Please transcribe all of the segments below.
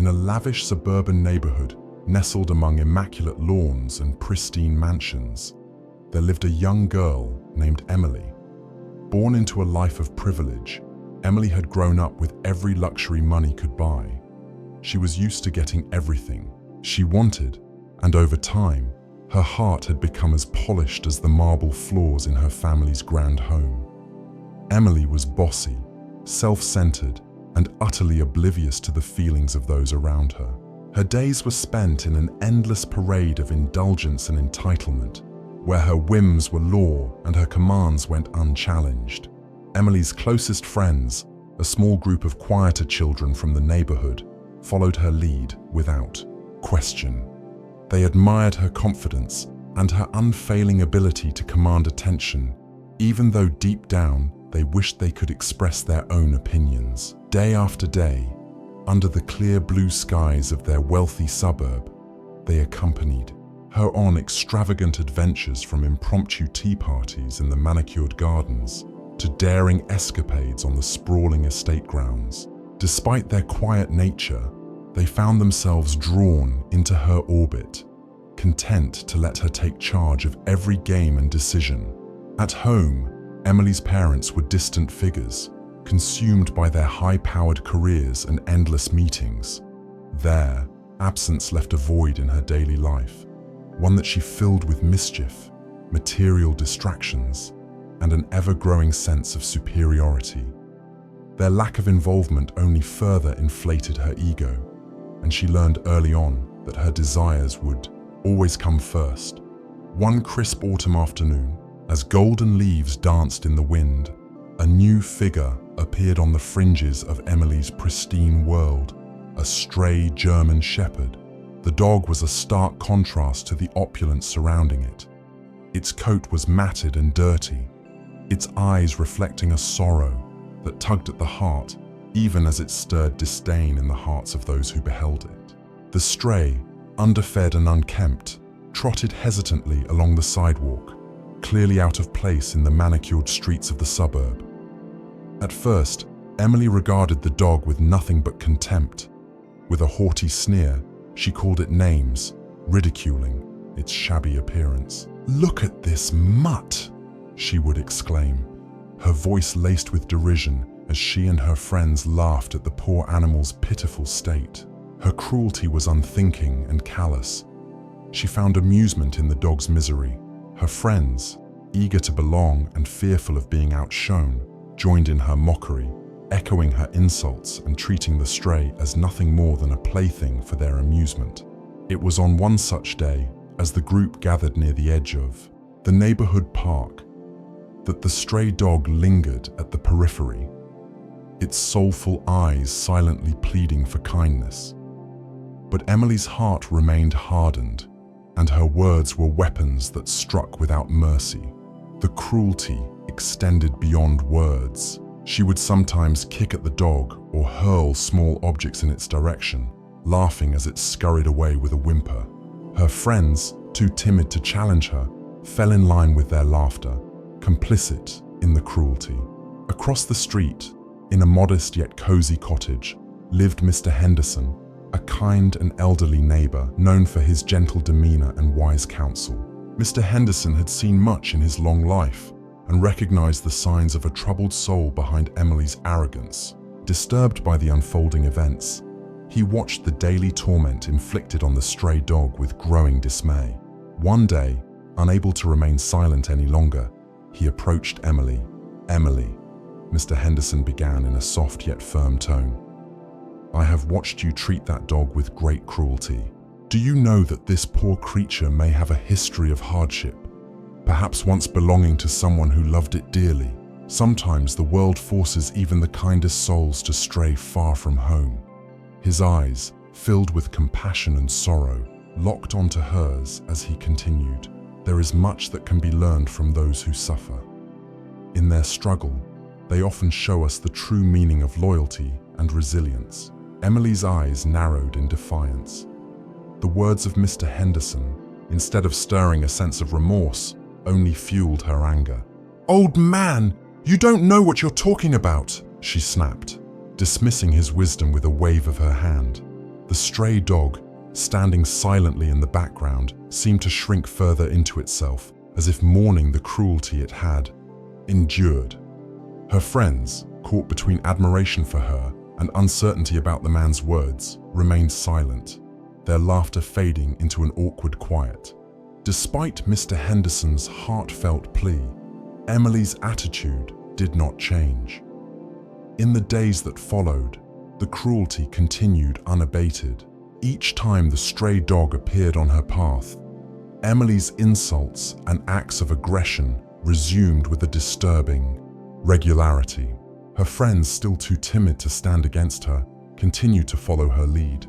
In a lavish suburban neighborhood nestled among immaculate lawns and pristine mansions, there lived a young girl named Emily. Born into a life of privilege, Emily had grown up with every luxury money could buy. She was used to getting everything she wanted, and over time, her heart had become as polished as the marble floors in her family's grand home. Emily was bossy, self-centered, and utterly oblivious to the feelings of those around her. Her days were spent in an endless parade of indulgence and entitlement, where her whims were law and her commands went unchallenged. Emily's closest friends, a small group of quieter children from the neighborhood, followed her lead without question. They admired her confidence and her unfailing ability to command attention, even though deep down they wished they could express their own opinions. Day after day, under the clear blue skies of their wealthy suburb, they accompanied her on extravagant adventures, from impromptu tea parties in the manicured gardens to daring escapades on the sprawling estate grounds. Despite their quiet nature, they found themselves drawn into her orbit, content to let her take charge of every game and decision. At home, Emily's parents were distant figures, consumed by their high-powered careers and endless meetings. Their absence left a void in her daily life, one that she filled with mischief, material distractions, and an ever-growing sense of superiority. Their lack of involvement only further inflated her ego, and she learned early on that her desires would always come first. One crisp autumn afternoon, as golden leaves danced in the wind, a new figure appeared on the fringes of Emily's pristine world, a stray German shepherd. The dog was a stark contrast to the opulence surrounding it. Its coat was matted and dirty, its eyes reflecting a sorrow that tugged at the heart, even as it stirred disdain in the hearts of those who beheld it. The stray, underfed and unkempt, trotted hesitantly along the sidewalk, clearly out of place in the manicured streets of the suburb. At first, Emily regarded the dog with nothing but contempt. With a haughty sneer, she called it names, ridiculing its shabby appearance. "Look at this mutt!" she would exclaim, her voice laced with derision as she and her friends laughed at the poor animal's pitiful state. Her cruelty was unthinking and callous. She found amusement in the dog's misery. Her friends, eager to belong and fearful of being outshone, joined in her mockery, echoing her insults and treating the stray as nothing more than a plaything for their amusement. It was on one such day, as the group gathered near the edge of the neighborhood park, that the stray dog lingered at the periphery, its soulful eyes silently pleading for kindness. But Emily's heart remained hardened, and her words were weapons that struck without mercy. The cruelty extended beyond words. She would sometimes kick at the dog or hurl small objects in its direction, laughing as it scurried away with a whimper. Her friends, too timid to challenge her, fell in line with their laughter, complicit in the cruelty. Across the street, in a modest yet cozy cottage, lived Mr. Henderson, a kind and elderly neighbor known for his gentle demeanor and wise counsel. Mr. Henderson had seen much in his long life and recognized the signs of a troubled soul behind Emily's arrogance. Disturbed by the unfolding events, he watched the daily torment inflicted on the stray dog with growing dismay. One day, unable to remain silent any longer, he approached Emily. "Emily," Mr. Henderson began in a soft yet firm tone, "I have watched you treat that dog with great cruelty. Do you know that this poor creature may have a history of hardship, perhaps once belonging to someone who loved it dearly? Sometimes the world forces even the kindest souls to stray far from home." His eyes, filled with compassion and sorrow, locked onto hers as he continued, "There is much that can be learned from those who suffer. In their struggle, they often show us the true meaning of loyalty and resilience." Emily's eyes narrowed in defiance. The words of Mr. Henderson, instead of stirring a sense of remorse, only fueled her anger. "Old man, you don't know what you're talking about," she snapped, dismissing his wisdom with a wave of her hand. The The stray dog, standing silently in the background, seemed to shrink further into itself, as if mourning the cruelty it had endured. Her friends, caught between admiration for her and uncertainty about the man's words, remained silent, their laughter fading into an awkward quiet. Despite Mr. Henderson's heartfelt plea, Emily's attitude did not change. In the days that followed, the cruelty continued unabated. Each time the stray dog appeared on her path, Emily's insults and acts of aggression resumed with a disturbing regularity. Her friends, still too timid to stand against her, continued to follow her lead.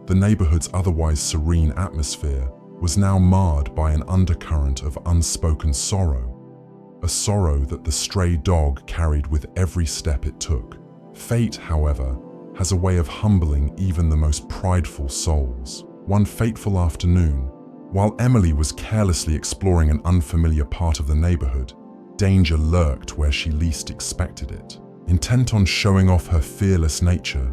The neighborhood's otherwise serene atmosphere was now marred by an undercurrent of unspoken sorrow, a sorrow that the stray dog carried with every step it took. Fate, however, has a way of humbling even the most prideful souls. One fateful afternoon, while Emily was carelessly exploring an unfamiliar part of the neighborhood, danger lurked where she least expected it. Intent on showing off her fearless nature,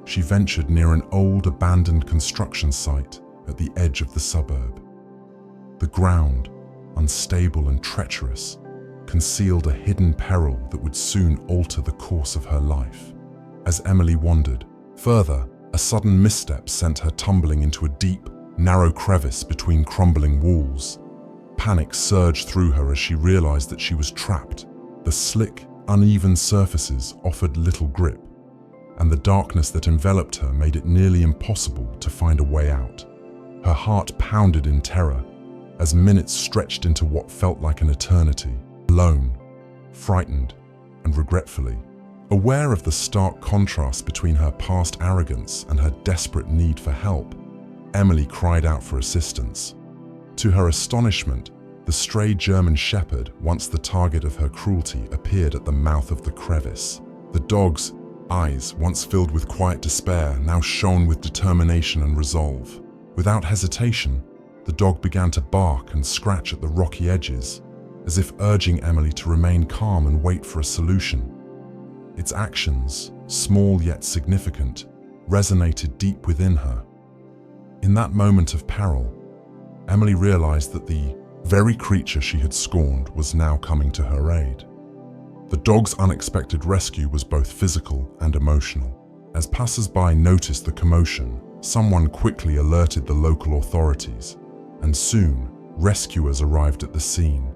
she ventured near an old abandoned construction site at the edge of the suburb. The ground, unstable and treacherous, concealed a hidden peril that would soon alter the course of her life. As Emily wandered further, a sudden misstep sent her tumbling into a deep, narrow crevice between crumbling walls. Panic surged through her as she realized that she was trapped. The slick, uneven surfaces offered little grip, and the darkness that enveloped her made it nearly impossible to find a way out. Her heart pounded in terror as minutes stretched into what felt like an eternity. Alone, frightened, and regretfully aware of the stark contrast between her past arrogance and her desperate need for help, Emily cried out for assistance. To her astonishment, the stray German shepherd, once the target of her cruelty, appeared at the mouth of the crevice. The dog's eyes, once filled with quiet despair, now shone with determination and resolve. Without hesitation, the dog began to bark and scratch at the rocky edges, as if urging Emily to remain calm and wait for a solution. Its actions, small yet significant, resonated deep within her. In that moment of peril, Emily realized that the very creature she had scorned was now coming to her aid. The dog's unexpected rescue was both physical and emotional. As passers-by noticed the commotion, someone quickly alerted the local authorities, and soon rescuers arrived at the scene.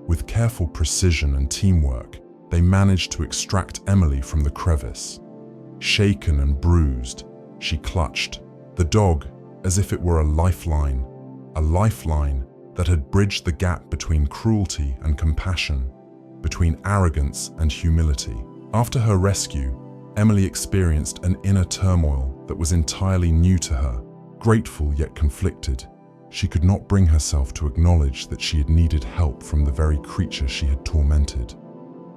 With careful precision and teamwork, they managed to extract Emily from the crevice. Shaken and bruised, she clutched the dog as if it were a lifeline that had bridged the gap between cruelty and compassion, between arrogance and humility. After her rescue, Emily experienced an inner turmoil that was entirely new to her. Grateful yet conflicted, she could not bring herself to acknowledge that she had needed help from the very creature she had tormented.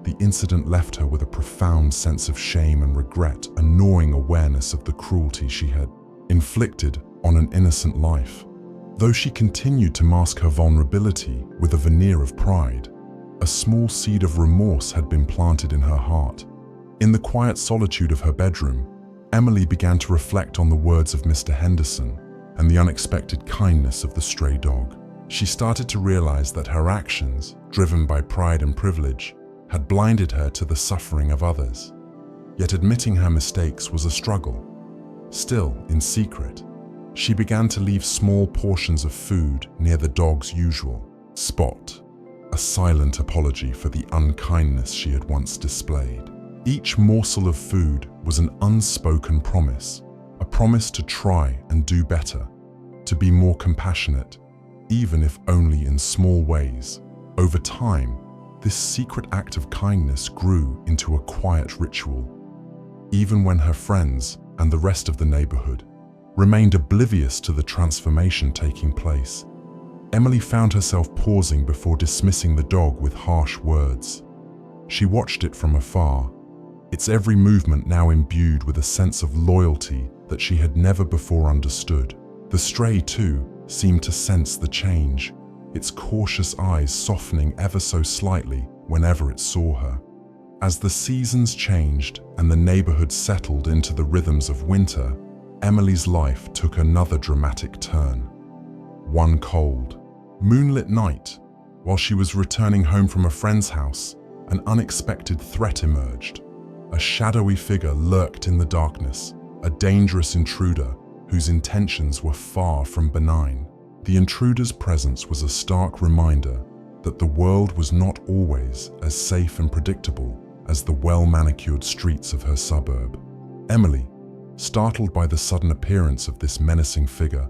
The incident left her with a profound sense of shame and regret, a gnawing awareness of the cruelty she had inflicted on an innocent life. Though she continued to mask her vulnerability with a veneer of pride, a small seed of remorse had been planted in her heart. In the quiet solitude of her bedroom, Emily began to reflect on the words of Mr. Henderson and the unexpected kindness of the stray dog. She started to realize that her actions, driven by pride and privilege, had blinded her to the suffering of others. Yet admitting her mistakes was a struggle. Still, in secret, she began to leave small portions of food near the dog's usual spot, a silent apology for the unkindness she had once displayed. Each morsel of food was an unspoken promise, a promise to try and do better, to be more compassionate, even if only in small ways. Over time, this secret act of kindness grew into a quiet ritual. Even when her friends and the rest of the neighborhood remained oblivious to the transformation taking place, Emily found herself pausing before dismissing the dog with harsh words. She watched it from afar, its every movement now imbued with a sense of loyalty that she had never before understood. The stray, too, seemed to sense the change, its cautious eyes softening ever so slightly whenever it saw her. As the seasons changed and the neighborhood settled into the rhythms of winter, Emily's life took another dramatic turn. One cold, moonlit night, while she was returning home from a friend's house, an unexpected threat emerged. A shadowy figure lurked in the darkness, a dangerous intruder whose intentions were far from benign. The intruder's presence was a stark reminder that the world was not always as safe and predictable as the well-manicured streets of her suburb. Emily, startled by the sudden appearance of this menacing figure,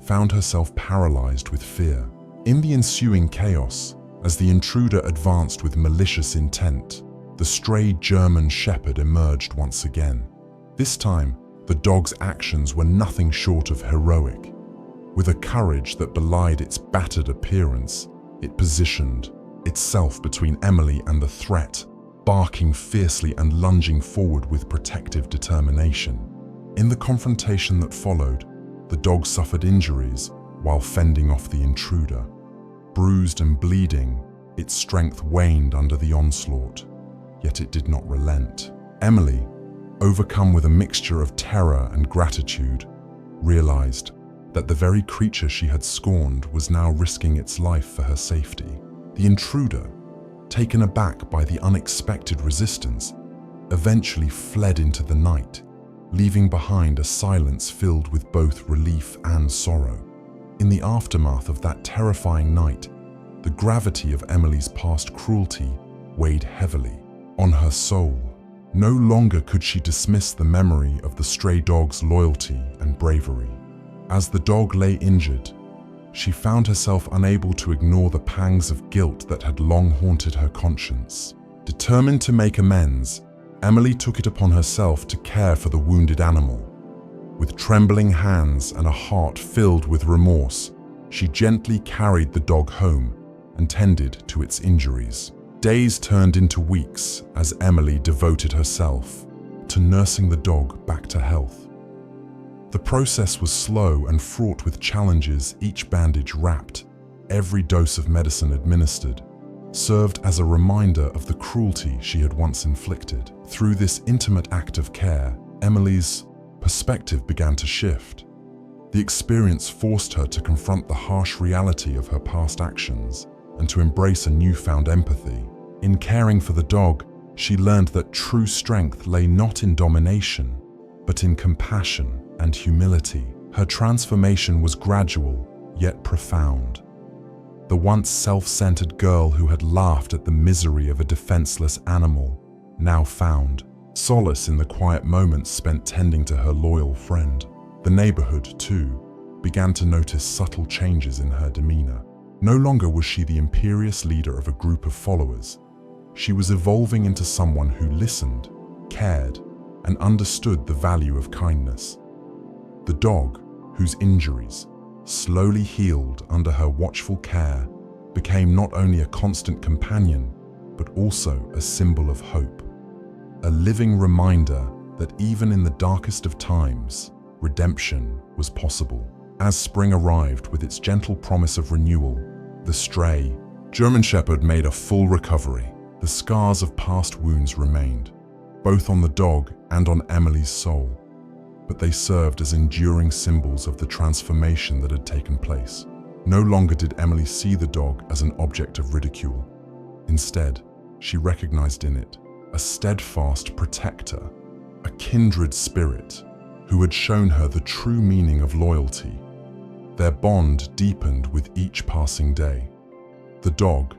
found herself paralyzed with fear. In the ensuing chaos, as the intruder advanced with malicious intent, the stray German shepherd emerged once again. This time, the dog's actions were nothing short of heroic. With a courage that belied its battered appearance, it positioned itself between Emily and the threat, barking fiercely and lunging forward with protective determination. In the confrontation that followed, the dog suffered injuries while fending off the intruder. Bruised and bleeding, its strength waned under the onslaught, yet it did not relent. Emily, overcome with a mixture of terror and gratitude, realized that the very creature she had scorned was now risking its life for her safety. The intruder, taken aback by the unexpected resistance, eventually fled into the night, leaving behind a silence filled with both relief and sorrow. In the aftermath of that terrifying night, the gravity of Emily's past cruelty weighed heavily on her soul. No longer could she dismiss the memory of the stray dog's loyalty and bravery. As the dog lay injured, she found herself unable to ignore the pangs of guilt that had long haunted her conscience. Determined to make amends, Emily took it upon herself to care for the wounded animal. With trembling hands and a heart filled with remorse, she gently carried the dog home and tended to its injuries. Days turned into weeks as Emily devoted herself to nursing the dog back to health. The process was slow and fraught with challenges. Each bandage wrapped, every dose of medicine administered, served as a reminder of the cruelty she had once inflicted. Through this intimate act of care, Emily's perspective began to shift. The experience forced her to confront the harsh reality of her past actions and to embrace a newfound empathy. In caring for the dog, she learned that true strength lay not in domination, but in compassion and humility. Her transformation was gradual, yet profound. The once self-centered girl who had laughed at the misery of a defenseless animal now found solace in the quiet moments spent tending to her loyal friend. The neighborhood, too, began to notice subtle changes in her demeanor. No longer was she the imperious leader of a group of followers. She was evolving into someone who listened, cared, and understood the value of kindness. The dog, whose injuries slowly healed under her watchful care, became not only a constant companion, but also a symbol of hope. A living reminder that even in the darkest of times, redemption was possible. As spring arrived with its gentle promise of renewal, the stray German Shepherd made a full recovery. The scars of past wounds remained, both on the dog and on Emily's soul, but they served as enduring symbols of the transformation that had taken place. No longer did Emily see the dog as an object of ridicule. Instead, she recognized in it a steadfast protector, a kindred spirit who had shown her the true meaning of loyalty. Their bond deepened with each passing day. The dog,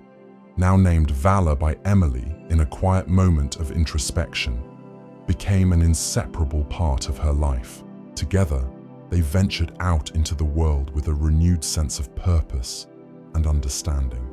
now named Valor by Emily in a quiet moment of introspection, became an inseparable part of her life. Together, they ventured out into the world with a renewed sense of purpose and understanding.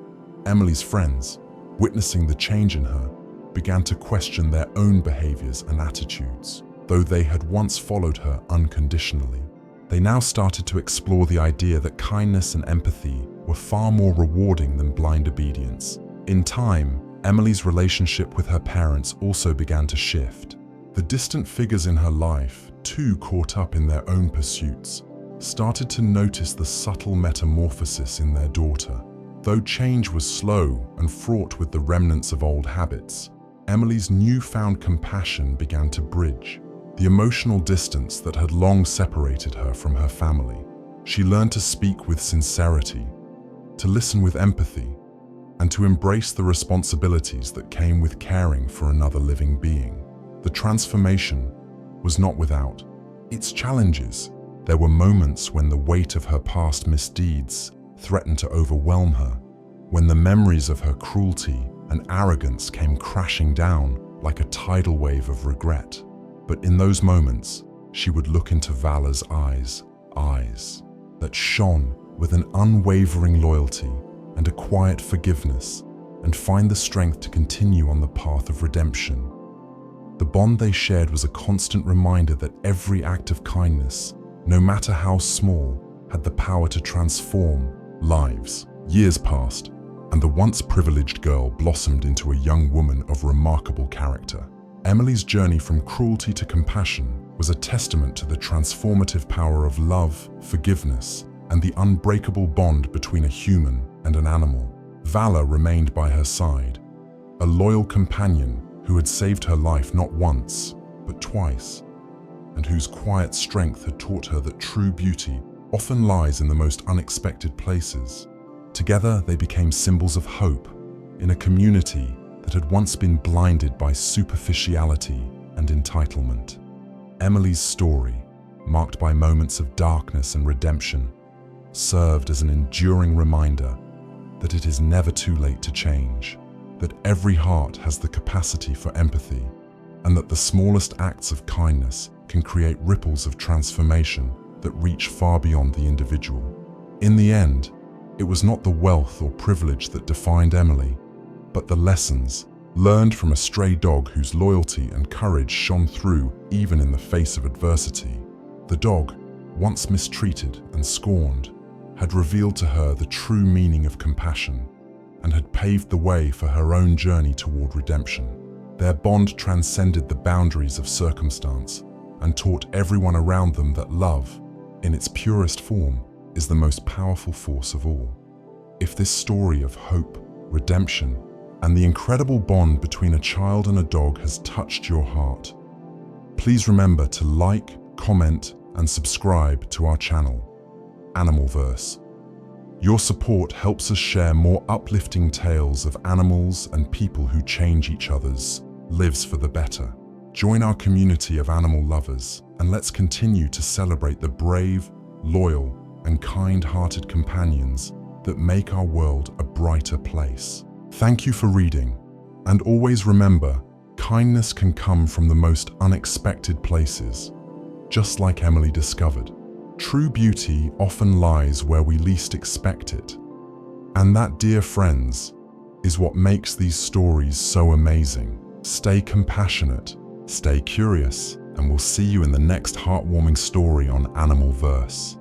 Emily's friends, witnessing the change in her, began to question their own behaviors and attitudes. Though they had once followed her unconditionally, they now started to explore the idea that kindness and empathy were far more rewarding than blind obedience. In time, Emily's relationship with her parents also began to shift. The distant figures in her life, too caught up in their own pursuits, started to notice the subtle metamorphosis in their daughter. Though change was slow and fraught with the remnants of old habits, Emily's newfound compassion began to bridge the emotional distance that had long separated her from her family. She learned to speak with sincerity, to listen with empathy, and to embrace the responsibilities that came with caring for another living being. The transformation was not without its challenges. There were moments when the weight of her past misdeeds threatened to overwhelm her, when the memories of her cruelty and arrogance came crashing down like a tidal wave of regret. But in those moments, she would look into Vala's eyes that shone with an unwavering loyalty and a quiet forgiveness, and find the strength to continue on the path of redemption. The bond they shared was a constant reminder that every act of kindness, no matter how small, had the power to transform lives. Years passed, and the once privileged girl blossomed into a young woman of remarkable character. Emily's journey from cruelty to compassion was a testament to the transformative power of love, forgiveness, and the unbreakable bond between a human and an animal. Vala remained by her side, a loyal companion who had saved her life not once, but twice, and whose quiet strength had taught her that true beauty often lies in the most unexpected places. Together, they became symbols of hope in a community that had once been blinded by superficiality and entitlement. Emily's story, marked by moments of darkness and redemption, served as an enduring reminder that it is never too late to change, that every heart has the capacity for empathy, and that the smallest acts of kindness can create ripples of transformation that reach far beyond the individual. In the end, it was not the wealth or privilege that defined Emily, but the lessons learned from a stray dog whose loyalty and courage shone through even in the face of adversity. The dog, once mistreated and scorned, had revealed to her the true meaning of compassion and had paved the way for her own journey toward redemption. Their bond transcended the boundaries of circumstance and taught everyone around them that love, in its purest form, is the most powerful force of all. If this story of hope, redemption, and the incredible bond between a child and a dog has touched your heart, please remember to like, comment, and subscribe to our channel, AnimalVerse. Your support helps us share more uplifting tales of animals and people who change each other's lives for the better. Join our community of animal lovers, and let's continue to celebrate the brave, loyal, and kind-hearted companions that make our world a brighter place. Thank you for reading, and always remember, kindness can come from the most unexpected places. Just like Emily discovered, true beauty often lies where we least expect it. And that, dear friends, is what makes these stories so amazing. Stay compassionate, stay curious, and we'll see you in the next heartwarming story on AnimalVerse.